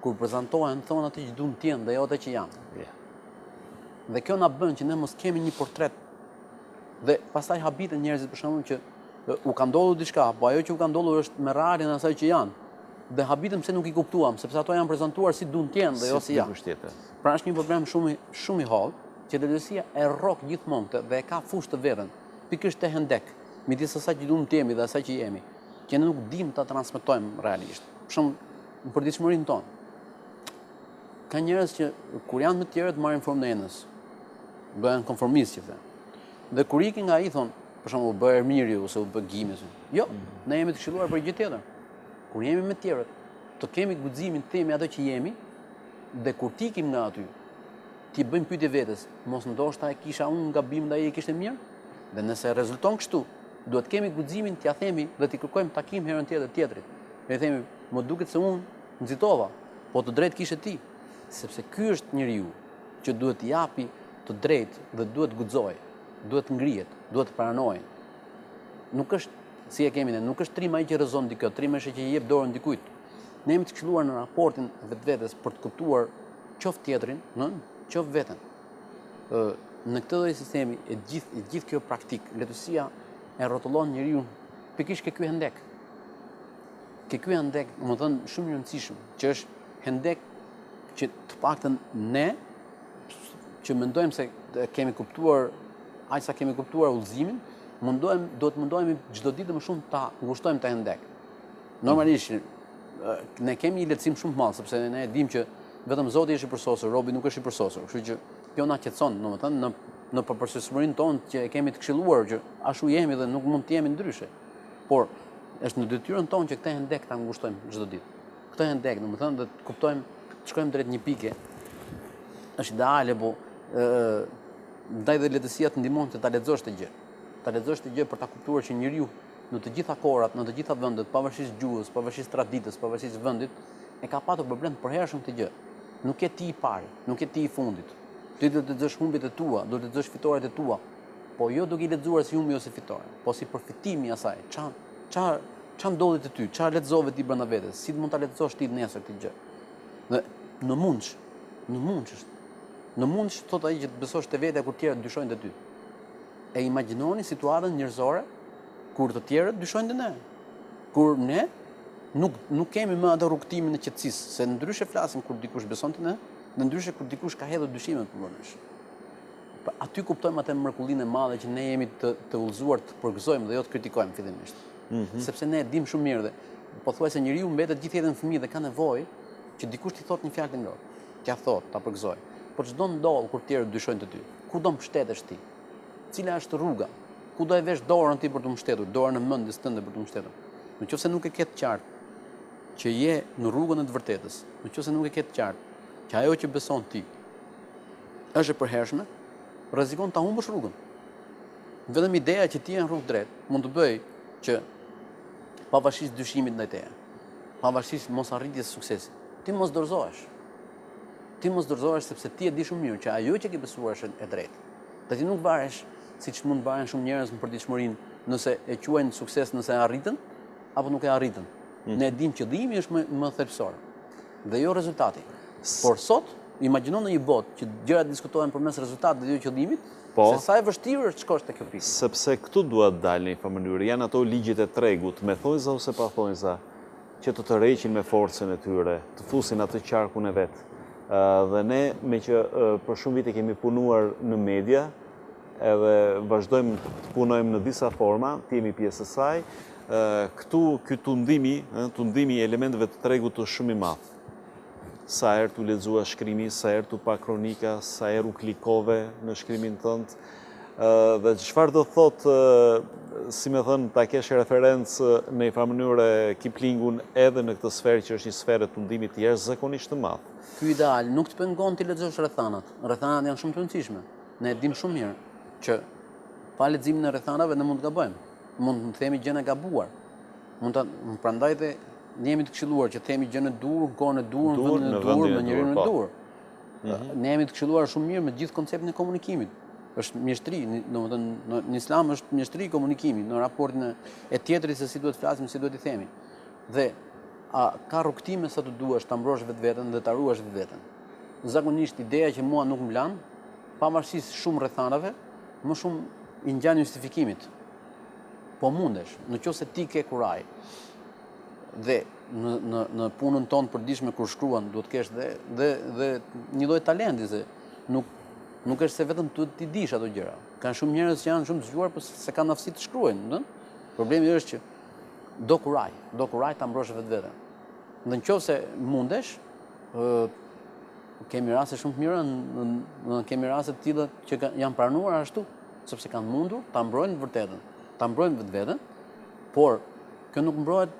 kur prezantohen thonë atë që duan të jenë dhe jo atë që janë. Dhe kjo na bën që ne mos kemi një portret. Dhe pastaj habiten njerëzit për shembull që u ka ndodhur diçka, po ajo që u ka ndodhur është me rarjen e asaj që janë. Dhe habitëm se nuk i kuptuam, sepse ato janë prezantuar si duan të jenë dhe jo si janë. Pra është një problem shumë i holl, që letërsia e rrok gjithmonë dhe e ka fushë të vetën, pikërisht te hendek, midis asaj që duam të jemi dhe asaj që jemi, që ne nuk dimë ta transmetojmë realisht. Për shembull, në përditshmërinë tonë. Ka njerëz që kur janë me të tjerët marrin formë në enës, bëhen konformistë që thënë. Dhe kur ikin nga ai thonë, për shembull, bë Ermiri ose u bë Gimi. Jo, ne jemi të këshilluar për gjë tjetër. Kur jemi me të tjerët, të kemi guximin të themi ato që jemi, dhe kur tikim nga aty, ti bëjmë pyetje vetes, mos ndoshta e kisha unë gabim dhe ai e kishte mirë? Dhe nëse rezulton kështu, duhet kemi guximin t'ia themi dhe t'i kërkojmë takim herën tjetër tjetrit. Ne themi, më duket se unë nxitova, po të drejtë kishe ti, sepse ky është njeriu që duhet t'i japi të drejtë dhe duhet guxojë, duhet ngrihet, duhet paranojë. Nuk është si e kemi ne, nuk është trim ai që rrezon dikë, trim është që i jep dorën dikujt. Ne jemi të këshilluar në raportin vetvetes për të kuptuar qoftë tjetrin, qoftë veten. Në këtë lloj sistemi e gjithë kjo praktik, letërsia e rrotullon njeriu pikërisht ke ky hendek. Ke ky hendek, domethënë shumë i rëndësishëm, që është hendek që të paktën ne që mendojmë se kemi kuptuar, aq sa kemi kuptuar udhëzimin, do të mundohemi çdo ditë më shumë ta ngushtojmë të hendek. Normalisht ne kemi një lehtësim shumë të madh, sepse ne e dimë që vetëm Zoti është i përsosur, robi nuk është i përsosur. Kështu që kjo na qetëson, domethënë në përpërshësmërinë tonë që e kemi të këshilluar që ashtu jemi dhe nuk mund të jemi ndryshe. Por është në detyrën tonë që këtë hendek ta ngushtojmë çdo ditë. Këtë hendek, domethënë dhe të kuptojmë, të shkojmë drejt një pike. Është ideale, po ndaj dhe letësia të ndihmon që ta lexosh të gjë. Ta lexosh të gjë për ta kuptuar që njeriu në të gjitha kohrat, në të gjitha vendet, pavarësisht gjuhës, pavarësisht traditës, pavarësisht vendit, e ka patur problem të përhershëm këtë gjë. Nuk je ti i pari, nuk je ti i fundit. Ti do të lexosh humbjet e tua, do të lexosh fitoret e tua, po jo duke i lexuar si humbi ose fitore, po si përfitimi i asaj. Ç'a ndodhi te ty, ç'a lexove ti brenda vetes, si mund ta lexosh ti nesër këtë gjë. Dhe në mundsh thot ai që të besosh te vetja kur të tjerët dyshojnë te ty. E imagjinoni situatën njerëzore kur të tjerët dyshojnë te ne. Kur ne nuk kemi më atë rrugtimin e qetësisë, se ndryshe flasim kur dikush beson te ne, dhe ndryshe kur dikush ka hedhur dyshime për ne. Pra aty kuptojmë atë mrekullinë e madhe që ne jemi të udhëzuar të përgëzojmë dhe jo të kritikojmë fillimisht. Sepse ne e dimë shumë mirë dhe pothuajse njeriu mbetet gjithë jetën fëmijë dhe ka nevojë që dikush t'i thotë një fjalë të ngrohtë. T'ia thotë, ta përgëzojë. Por çdo ndodh kur të tjerët dyshojnë te ty. Ku do mbështetesh ti? Cila është rruga? Ku do e vesh dorën ti për të mbështetur, dorën e mendjes tënde për të mbështetur? Nëse nuk e ke të qartë që je në rrugën e të vërtetës, nëse nuk e ke të qartë që ajo që beson ti është e përhershme, rrezikon ta humbësh rrugën. Vetëm ideja që ti je në rrugë drejt mund të bëjë që pavarësisht dyshimit ndaj teje, pavarësisht mosarritjes së suksesit, ti mos dorëzohesh. Ti mos dorëzohesh sepse ti e di shumë mirë që ajo që ke besuar është e drejtë. Dhe ti nuk varesh siç mund varen shumë njerëz në përditshmërinë, nëse e quajnë sukses nëse e arritën apo nuk e arritën. Ne e dimë qëllimi është më thelbësor dhe jo rezultati. Por sot imagjino në një botë që gjërat diskutohen përmes rezultatit dhe jo qëllimit, se sa e vështirë është të shkosh te kjo pikë. Sepse këtu duhet dalë në një mënyrë. Janë ato ligjet e tregut, me thonjza ose pa thonjza, që të tërheqin me forcën e tyre, të fusin atë qarkun e vet. Dhe ne, me që për shumë vite kemi punuar në media, edhe vazhdojmë të punojmë në disa forma, të jemi pjesë e saj, këtu ky tundimi i elementeve të tregut është shumë i madh. Sa herë tu lexua shkrimi, sa herë tu pa kronika, sa herë u klikove në shkrimin tënd, dhe çfarë do thotë si me thënë, ta kesh referencë në një farë mënyrë Kiplingun edhe në këtë sferë që është një sferë të ndimit të jashtëzakonisht të madh. Ky ideal nuk të pengon ti lexosh rrethanat. Rrethanat janë shumë të rëndësishme. Ne e dim shumë mirë që pa leximin e rrethanave ne mund të gabojmë. Mund të themi gjë e gabuar. Prandaj dhe ne jemi të këshilluar që themi gjë e dur, kohën e dur, në vendin e dur, në njeriu e dur. Ne jemi të këshilluar shumë mirë me gjithë konceptin e komunikimit. Është mjeshtri, domethënë në Islam është mjeshtri i komunikimit, në raportin e tjetrit se si duhet të flasim, si duhet i themi. Dhe ka rrugtime sa të duash ta mbrosh vetveten dhe ta ruash vetveten. Zakonisht ideja që mua nuk më lan, pavarësisht shumë rrethanave, më shumë i ngjan justifikimit. Po mundesh, nëse ti ke kuraj. Dhe në punën tonë përditshme kur shkruan, duhet kesh dhe një lloj talenti se nuk është se vetëm ti dish ato gjëra. Kanë shumë njerëz që janë shumë të zgjuar, por se kanë aftësi të shkruajnë, ëh? Problemi është që do kuraj ta mbrosh vetveten. Në qoftë se mundesh, kemi raste shumë të mira, kemi raste të tilla që janë pranuar ashtu, sepse kanë mundur ta mbrojnë vërtetën, ta mbrojnë vetveten, por kjo nuk mbrohet,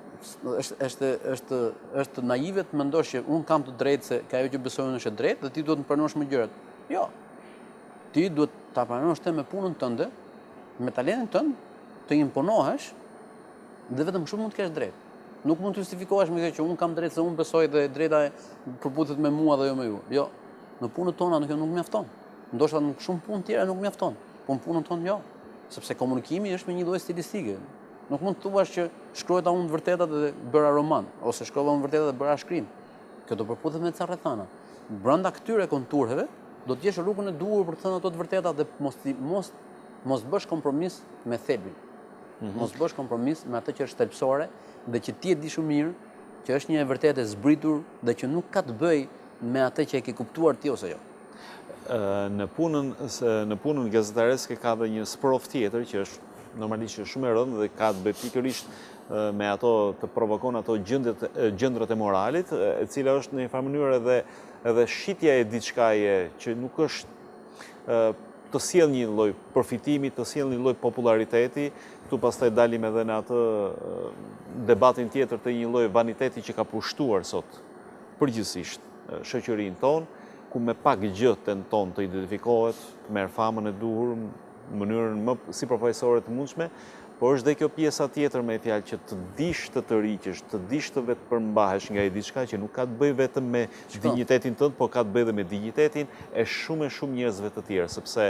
është naive të mendosh që unë kam të drejtë se ka ajo që besoj unë është e drejtë dhe ti duhet të pranosh më gjërat. Jo. Ti duhet ta pranosh të me punën tënde, me talentin tënd, të imponohesh dhe vetëm kështu mund të kesh drejtë. Nuk mund të justifikohesh me këtë që unë kam drejtë se unë besoj dhe drejta përputhjet me mua dhe jo me ju. Jo. Në punën tona kjo nuk mjafton. Ndoshta në shumë punë tjera nuk mjafton, por në punën tonë jo, sepse komunikimi është me një lloj stilistike. Nuk mund të thuash që shkruajta unë të vërtetat dhe bëra roman, ose shkrova unë vërtetat dhe bëra shkrim. Kjo do përputhet me ca rrethana. Brenda këtyre kontureve do të jesh rrugën e duhur për të thënë ato të vërtetat dhe mos bësh kompromis me thelbin. Mos bësh kompromis me atë që është thelbësore dhe që ti e di shumë mirë që është një e vërtetë e zbritur dhe që nuk ka të bëjë me atë që e ke kuptuar ti ose jo. Në punën gazetareske ka dhe një sprov tjetër që është normalisht shumë e rëndë dhe ka të bëjë pikërisht me ato të provokon ato gjendrat e moralit, e cila është në një farë mënyrë edhe shitja e diçkaje që nuk është të sjell një lloj përfitimi, të sjell një lloj populariteti. Këtu pastaj dalim edhe në atë debatin tjetër të një lloj vaniteti që ka pushtuar sot përgjithsisht shoqërinë tonë, ku me pak gjë tenton të identifikohet, të merr famën e duhur, në mënyrën më si profesore të mundshme, por është dhe kjo pjesa tjetër me fjalë që të dish të tërhiqesh, të dish të vetë përmbahesh nga diçka që nuk ka të bëjë vetëm me dinjitetin tënd, por ka të bëjë edhe me dinjitetin e shumë njerëzve të tjerë, sepse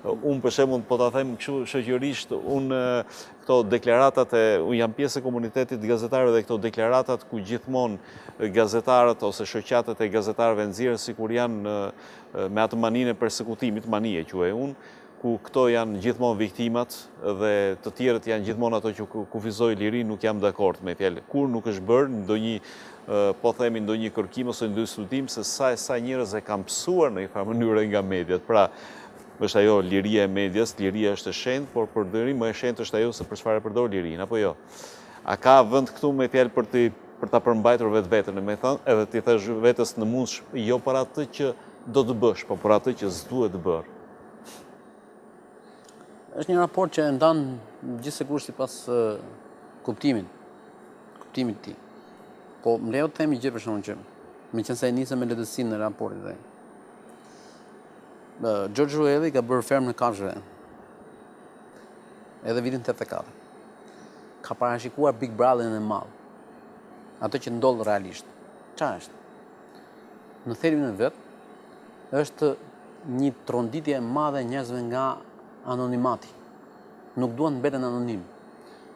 unë për shembull po ta them kështu shoqërisht, unë këto deklaratat unë jam pjesë e komunitetit gazetarëve dhe këto deklaratat ku gjithmonë gazetarët ose shoqatët e gazetarëve nxjerrin sikur janë me atë maninë e përsekutimit, mani e quaj unë, ku këto janë gjithmonë viktimat dhe të tjerët janë gjithmonë ato që kufizojnë lirinë, nuk jam dakord me fjalë. Kur nuk është bërë ndonjë, po themi ndonjë kërkim ose ndonjë studim se sa njerëz e kanë mësuar në një farë mënyrë nga mediat. Pra, është ajo liria e medias, liria është e shenjtë, por përdorim më e shenjtë është ajo se për çfarë përdor lirinë, apo jo. A ka vend këtu me fjalë për ta përmbajtur vetveten, me thënë, edhe ti thash vetes në mundsh, jo për atë që do të bësh, por për atë që s'duhet të bërë. Është një raport që e ndan gjithsesi sipas kuptimit të tij. Po më lejo të themi gjë për shkakun që meqense e nisem me lehtësinë në raportin dhe George Orwell ka bërë Fermën e Kafshëve edhe vitin 84. Ka parashikuar Big Brotherin e madh. Ato që ndodh realisht. Çfarë është? Në thelbin e vet është një tronditje e madhe e njerëzve nga anonimati. Nuk duan të mbeten anonim.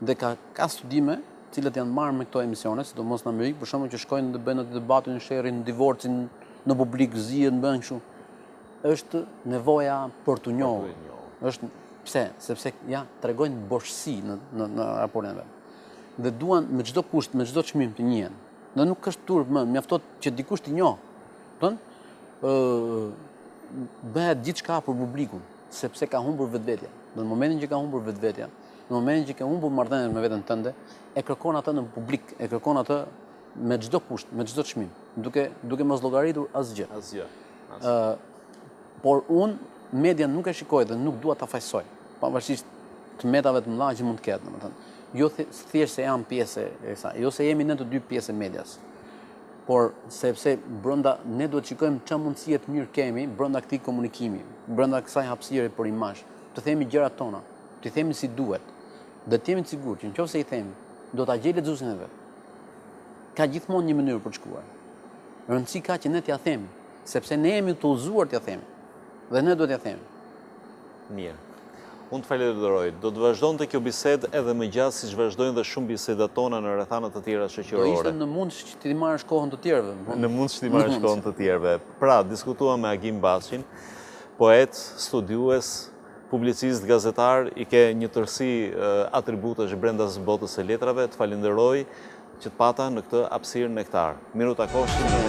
Dhe ka studime, të cilat janë marrë me këto emisione, sidomos në Amerikë, për shembull që shkojnë dhe bëjnë atë debatin, sherrin, divorcin në publik, zihen, bëjnë kështu. Është nevoja për të njohur. Është pse? Sepse ja tregojnë boshësi në raportin e vet. Dhe duan me çdo kusht, me çdo çmim të njihen. Dhe nuk është turp më, mjafton që dikush të njohë. Bëhet gjithçka për publikun, sepse ka humbur vetvetja. Në momentin që ka humbur vetvetja, në momentin që ka humbur marrëdhënien me veten tënde, e kërkon atë në publik, e kërkon atë me çdo kusht, me çdo çmim, duke mos llogaritur asgjë. Por unë media nuk e shikoj dhe nuk dua ta fajsoj, pavarësisht të metave të mëdha që mund të ketë, domethënë. Jo thjesht se janë pjesë e kësaj, jo se jemi ne të dy pjesë e medias. Por sepse brenda ne duhet të shikojmë çfarë mundësie të mirë kemi brenda këtij komunikimi, brenda kësaj hapësire për imazh, të themi gjërat tona, të themi si duhet. Dhe të jemi të sigurt që nëse i themi, do ta gjejë lexuesin e vet. Ka gjithmonë një mënyrë për të shkuar. Rëndësi ka që ne t'ja themi, sepse ne jemi të udhëzuar t'ja themi. Dhe ne duhet t'ja themi. Mirë. Unë të falenderoj. Do të vazhdonte kjo bisedë edhe më gjatë siç vazhdojnë dhe shumë bisedat tona në rrethana të tjera shoqërore. Do ishte në mund që ti marrësh kohën të tjerëve. Në mund që ti marrësh kohën të tjerëve. Pra, diskutuam me Agim Baçin, poet, studiues, publicist, gazetar, i ke një tërësi atributesh brenda botës së letrave. Të falenderoj që të pata në këtë hapësirë nektar. Miru takoshim në